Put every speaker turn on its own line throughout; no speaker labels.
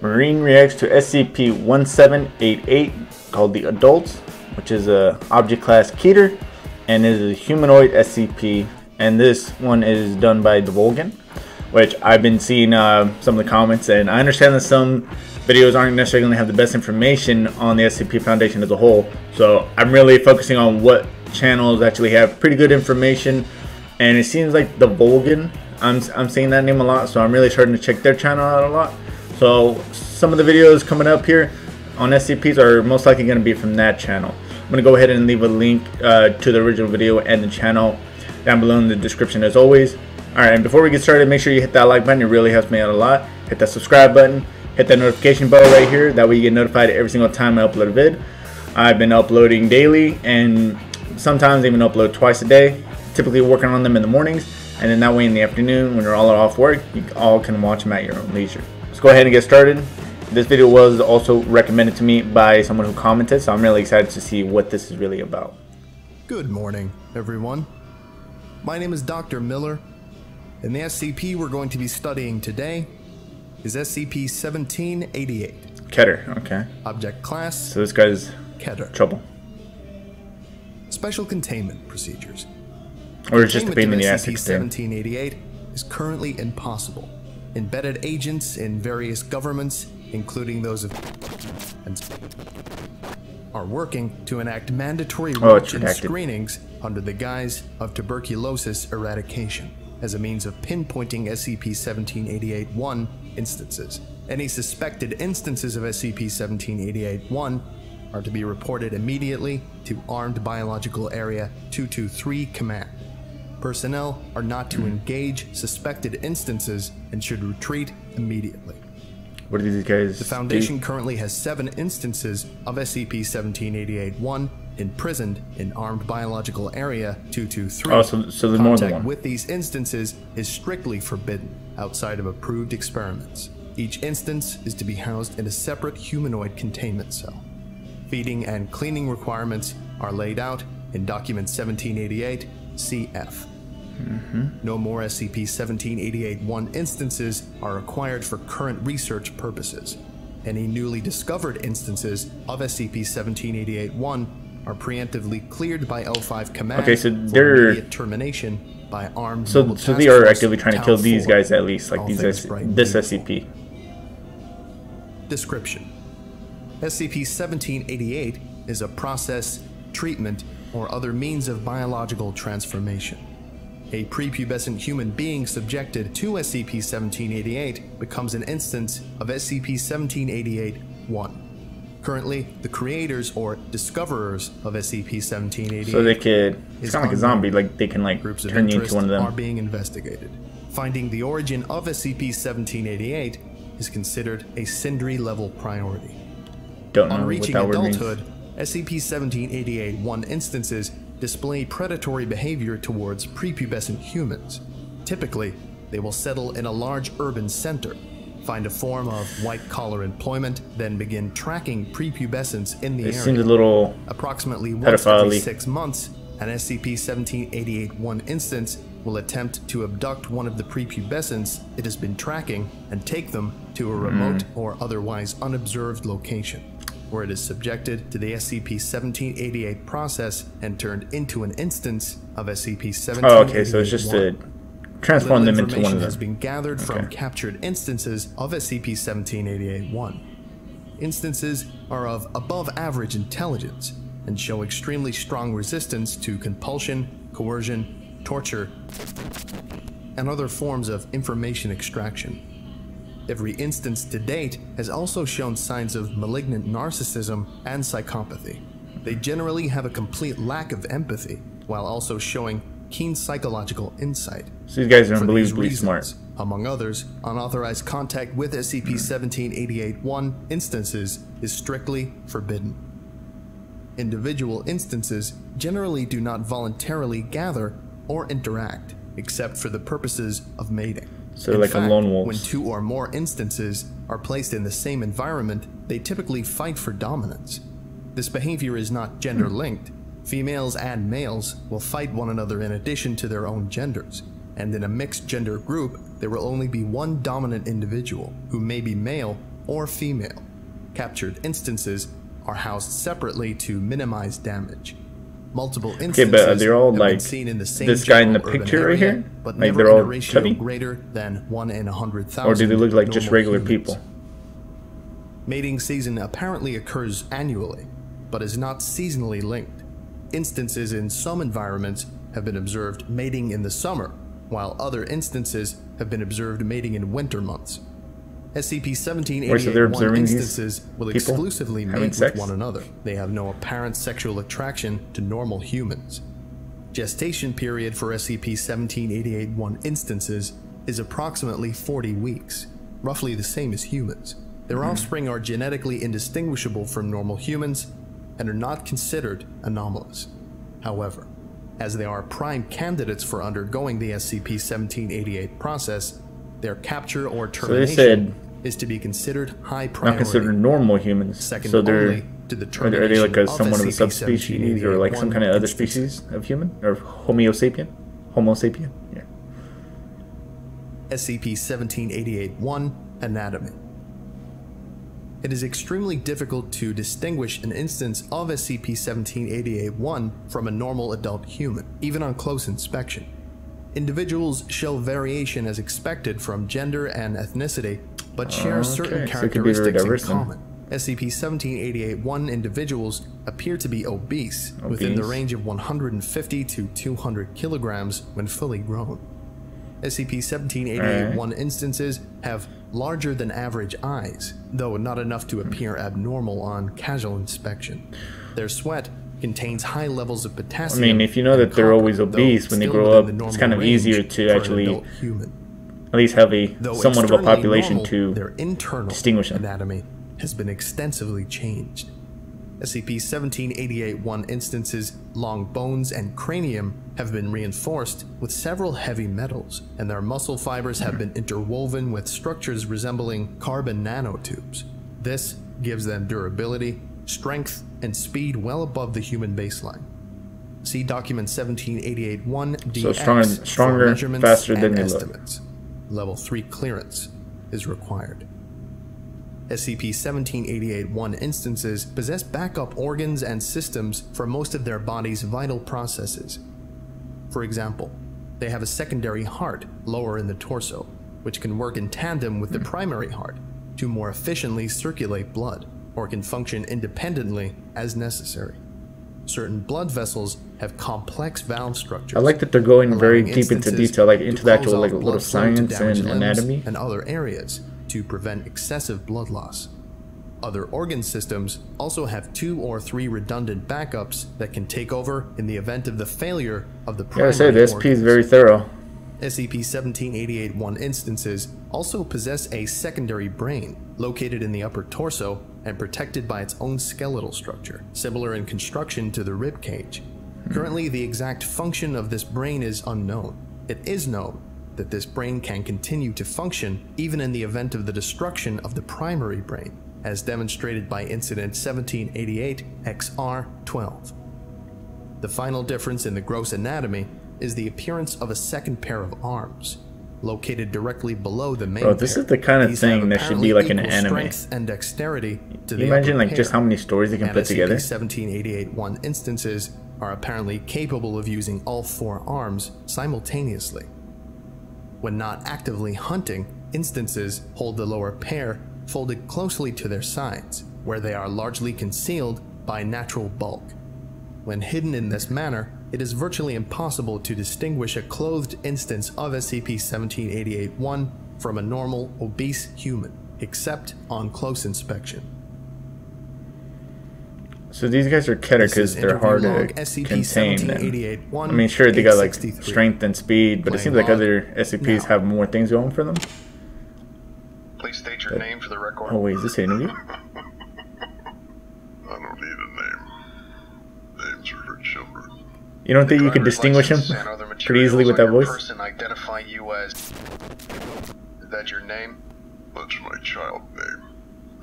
Marine reacts to Scp-1788 called the Adults, which is a object class Keter, and is a humanoid SCP. And this one is done by TheVolgun, which I've been seeing some of the comments, and I understand that some videos aren't necessarily going to have the best information on the SCP Foundation as a whole. So I'm really focusing on what channels actually have pretty good information, and it seems like TheVolgun, I'm seeing that name a lot, so I'm really starting to check their channel out a lot. So some of the videos coming up here on SCPs are most likely going to be from that channel. I'm going to go ahead and leave a link to the original video and the channel down below in the description as always. Alright, and before we get started, make sure you hit that like button. It really helps me out a lot. Hit that subscribe button. Hit that notification bell right here. That way you get notified every single time I upload a vid. I've been uploading daily and sometimes even upload twice a day. Typically working on them in the mornings, and then that way in the afternoon when you're all off work, you all can watch them at your own leisure. Let's go ahead and get started. This video was also recommended to me by someone who commented, so I'm really excited to see what this is really about.
Good morning, everyone. My name is Dr. Miller, and the SCP we're going to be studying today is Scp-1788.
Keter, okay.
Object class,
So this guy's
Keter.
trouble.
Special containment procedures.
Or it's just a pain in the ass.
Scp-1788 is currently impossible. Embedded agents in various governments, including those of are working to enact mandatory routine screenings under the guise of tuberculosis eradication as a means of pinpointing Scp-1788-1 instances. Any suspected instances of Scp-1788-1 are to be reported immediately to Armed Biological Area 223 Command. Personnel are not to engage suspected instances and should retreat immediately.
What do these guys
The Foundation currently has 7 instances of Scp-1788-1 imprisoned in Armed Biological Area 223.
Oh, so there's more than one.
Contact with these instances is strictly forbidden outside of approved experiments. Each instance is to be housed in a separate humanoid containment cell. Feeding and cleaning requirements are laid out in Document 1788 CF. No more Scp-1788-1 instances are required for current research purposes. Any newly discovered instances of Scp-1788-1 are preemptively cleared by O5 Command.
Okay, so
for
they're
immediate termination by armed.
So they are actively trying to kill these guys at least, like this SCP.
Description: Scp-1788 is a process, treatment, or other means of biological transformation. A prepubescent human being subjected to Scp-1788 becomes an instance of Scp-1788-1. Currently, the creators or discoverers of Scp-1788,
so they could, it's kind of like a zombie, like they can like turn you into one of them,
are being investigated. Finding the origin of Scp-1788 is considered a Sindri level priority.
Don't know
On
what
reaching
that word means.
adulthood, Scp-1788-1 instances display predatory behavior towards prepubescent humans. Typically, they will settle in a large urban center, find a form of white-collar employment, then begin tracking prepubescents in the area.
It seems a little
Approximately once every 6 months, an Scp-1788-1 instance will attempt to abduct one of the prepubescents it has been tracking and take them to a remote or otherwise unobserved location, where it is subjected to the Scp-1788 process and turned into an instance of Scp-1788-1.
Oh, okay, so it's just to transform them into one of them.
Has been gathered from captured instances of Scp-1788-1. Instances are of above average intelligence and show extremely strong resistance to compulsion, coercion, torture, and other forms of information extraction. Every instance to date has also shown signs of malignant narcissism and psychopathy. They generally have a complete lack of empathy, while also showing keen psychological insight.
So these guys are unbelievably smart.
Among others, unauthorized contact with Scp-1788-1 instances is strictly forbidden. Individual instances generally do not voluntarily gather or interact, except for the purposes of mating.
So like a lone wolf.
When 2 or more instances are placed in the same environment, they typically fight for dominance. This behavior is not gender-linked. Females and males will fight one another in addition to their own genders, and in a mixed gender group, there will only be one dominant individual, who may be male or female. Captured instances are housed separately to minimize damage. Multiple instances
but they're all
have
like
been seen in the same
this guy in the
general urban
picture right
area,
here?
but
Like
never
they're
in a
all
ratio
chubby?
greater than 1 in 100,000.
Or do they look like just
normal
regular
humans.
people?
Mating season apparently occurs annually, but is not seasonally linked. Instances in some environments have been observed mating in the summer, while other instances have been observed mating in winter months. SCP-1788-1 instances will exclusively mate with one another. They have no apparent sexual attraction to normal humans. Gestation period for SCP-1788-1 instances is approximately 40 weeks, roughly the same as humans. Their offspring are genetically indistinguishable from normal humans and are not considered anomalous. However, as they are prime candidates for undergoing the SCP-1788 process, their capture or termination is to be considered high priority.
Not considered normal humans.
Second
So they're
only to the
are they like
termination
somewhat of a
of
subspecies or like some kind of other
instances.
species of human or Homo sapien? Homo sapien. Yeah.
SCP-1788-1 Anatomy. It is extremely difficult to distinguish an instance of SCP-1788-1 from a normal adult human, even on close inspection. Individuals show variation as expected from gender and ethnicity, but share certain characteristics in common. SCP-1788-1 individuals appear to be obese, within the range of 150 to 200 kilograms when fully grown. SCP-1788-1 instances have larger than average eyes, though not enough to appear abnormal on casual inspection. Their sweat contains high levels of potassium.
I mean, if you know that they're always obese when they grow up, it's kind of easier to actually at least have a somewhat of a population to
their internal
distinguish them.
Anatomy has been extensively changed. SCP-1788-1 instances' long bones and cranium have been reinforced with several heavy metals, and their muscle fibers have been interwoven with structures resembling carbon nanotubes. This gives them durability, strength, and speed well above the human baseline. See document 1788-1-DX
So stronger, faster than they
estimates. Level 3 clearance is required. SCP-1788-1 instances possess backup organs and systems for most of their body's vital processes. For example, they have a secondary heart lower in the torso, which can work in tandem with the primary heart to more efficiently circulate blood, or can function independently as necessary. Certain blood vessels have complex valve structures.
I like that they're going very deep into detail, like into the actual like little science and anatomy
and other areas to prevent excessive blood loss. Other organ systems also have 2 or 3 redundant backups that can take over in the event of the failure of the primary
organs. The SP is very thorough.
SCP-1788-1 instances also possess a secondary brain located in the upper torso and protected by its own skeletal structure, similar in construction to the rib cage. Currently, the exact function of this brain is unknown. It is known that this brain can continue to function even in the event of the destruction of the primary brain, as demonstrated by Incident 1788-XR-12. The final difference in the gross anatomy is the appearance of a second pair of arms, located directly below the main pair.
This is the kind of thing that should be like an anime.
Strength and dexterity to the
imagine like
pair.
just how many stories they can put together.
SCP-1788-1 instances are apparently capable of using all 4 arms simultaneously. When not actively hunting, instances hold the lower pair folded closely to their sides, where they are largely concealed by natural bulk. When hidden in this manner, it is virtually impossible to distinguish a clothed instance of SCP-1788-1 from a normal, obese human, except on close inspection.
So these guys are Keter because they're hard to contain. I mean, sure, they got like strength and speed, but it seems like other SCPs have more things going for them.
Please state your name for the record.
Oh wait, is this an interview?
I don't need a name. Names are for children.
You don't think you could distinguish him pretty easily with that voice?
Person identify you as... Is that your name?
That's my child name.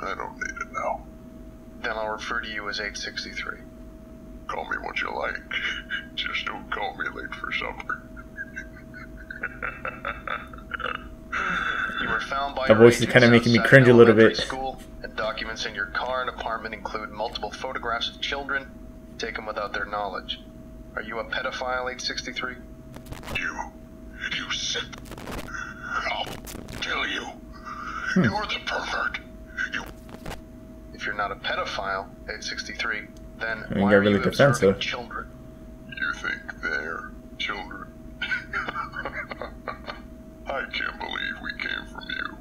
I don't need it now.
Then I'll refer to you as 863.
Call me what you like. Just don't call me late for supper.
You were found by
That voice is kind of making me cringe a little bit.
School And documents in your car and apartment include multiple photographs of children taken without their knowledge. Are you a pedophile, 863?
You sick. I'll kill you. You're the pervert.
If you're not a pedophile, 863, then
I mean,
why
got
are
really
you
defensive.
observing children?
You think they're children? I can't believe we came from you.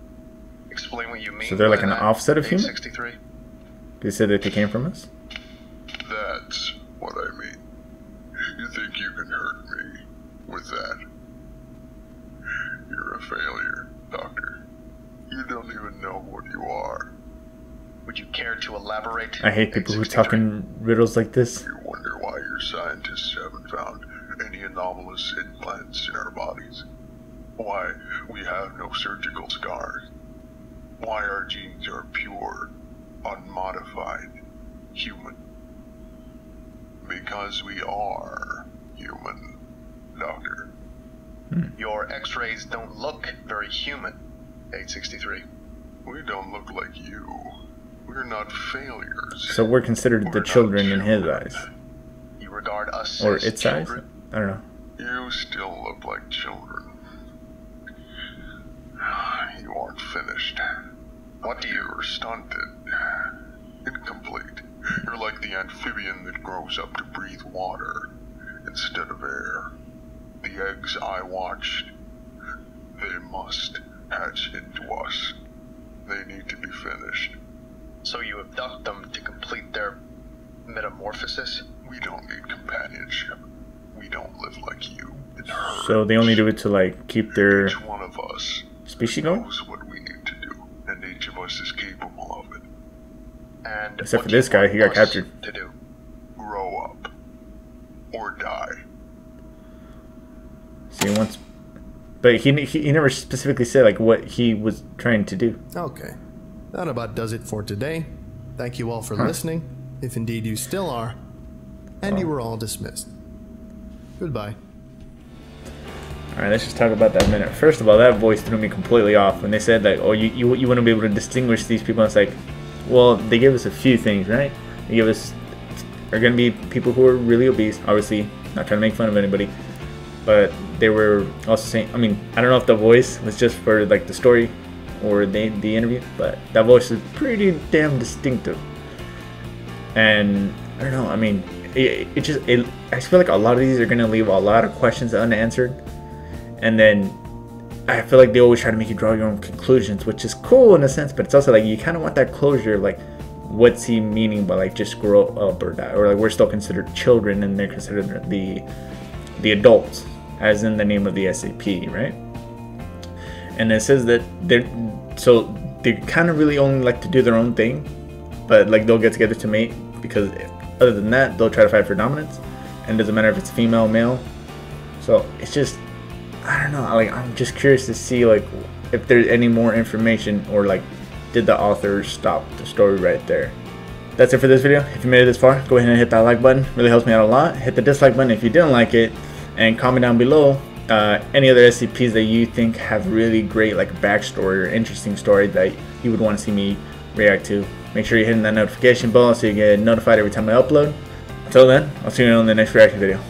Explain what you mean.
So they're like
by
an
that,
offset of human?
863?
They said that they came from us?
That's what I mean. You think you can hurt me with that? You're a failure, Doctor. You don't even know what you are.
Would you care to elaborate?
I hate people who
863?
talk in riddles like this.
You wonder why your scientists haven't found any anomalous implants in our bodies. Why we have no surgical scars. Why our genes are pure, unmodified, human. Because we are human, Doctor.
Your x-rays don't look very human, 863.
We don't look like you. We're not failures.
So we're considered the
We're
children
not
in his
children.
eyes.
You regard us
Or
as
its eyes?
children?
I don't know.
You still look like children. You aren't finished.
What do you...
You're stunted. Incomplete. You're like the amphibian that grows up to breathe water instead of air. The eggs I watched, they must hatch into us. They need to be finished.
So you abduct them to complete their metamorphosis?
We don't need companionship. We don't live like you. It hurts.
So they only do it to like keep their
Each one of us
species going?
knows what we need to do, and each of us is capable of it.
And
Except
what
for
do you
this guy,
want
he got
us
captured.
to do?
Grow up. Or die.
So he wants, but he never specifically said like what he was trying to do.
Okay, that about does it for today. Thank you all for listening, if indeed you still are, and you were all dismissed. Goodbye.
All right, let's just talk about that a minute. First of all, that voice threw me completely off when they said that, oh, you wouldn't be able to distinguish these people. It's like, well, they gave us a few things, right? They give us are going to be people who are really obese, obviously, not trying to make fun of anybody, but they were also saying, I mean, I don't know if the voice was just for like the story or the interview, but that voice is pretty damn distinctive. And I don't know, I mean, I just feel like a lot of these are going to leave a lot of questions unanswered, and then I feel like they always try to make you draw your own conclusions, which is cool in a sense, but it's also like you kind of want that closure, like what's he meaning by like just grow up or die, or like we're still considered children and they're considered the adults, as in the name of the SCP, right? And it says that they kind of really only like to do their own thing, but like they'll get together to mate, because other than that they'll try to fight for dominance, and it doesn't matter if it's female or male. So it's just, I don't know, like I'm just curious to see like if there's any more information, or like did the author stop the story right there. That's it for this video. If you made it this far, go ahead and hit that like button, really helps me out a lot. Hit the dislike button if you didn't like it, and comment down below any other SCPs that you think have really great like backstory or interesting story that you would want to see me react to. Make sure you're hitting that notification bell so you get notified every time I upload. Until then, I'll see you on the next reaction video.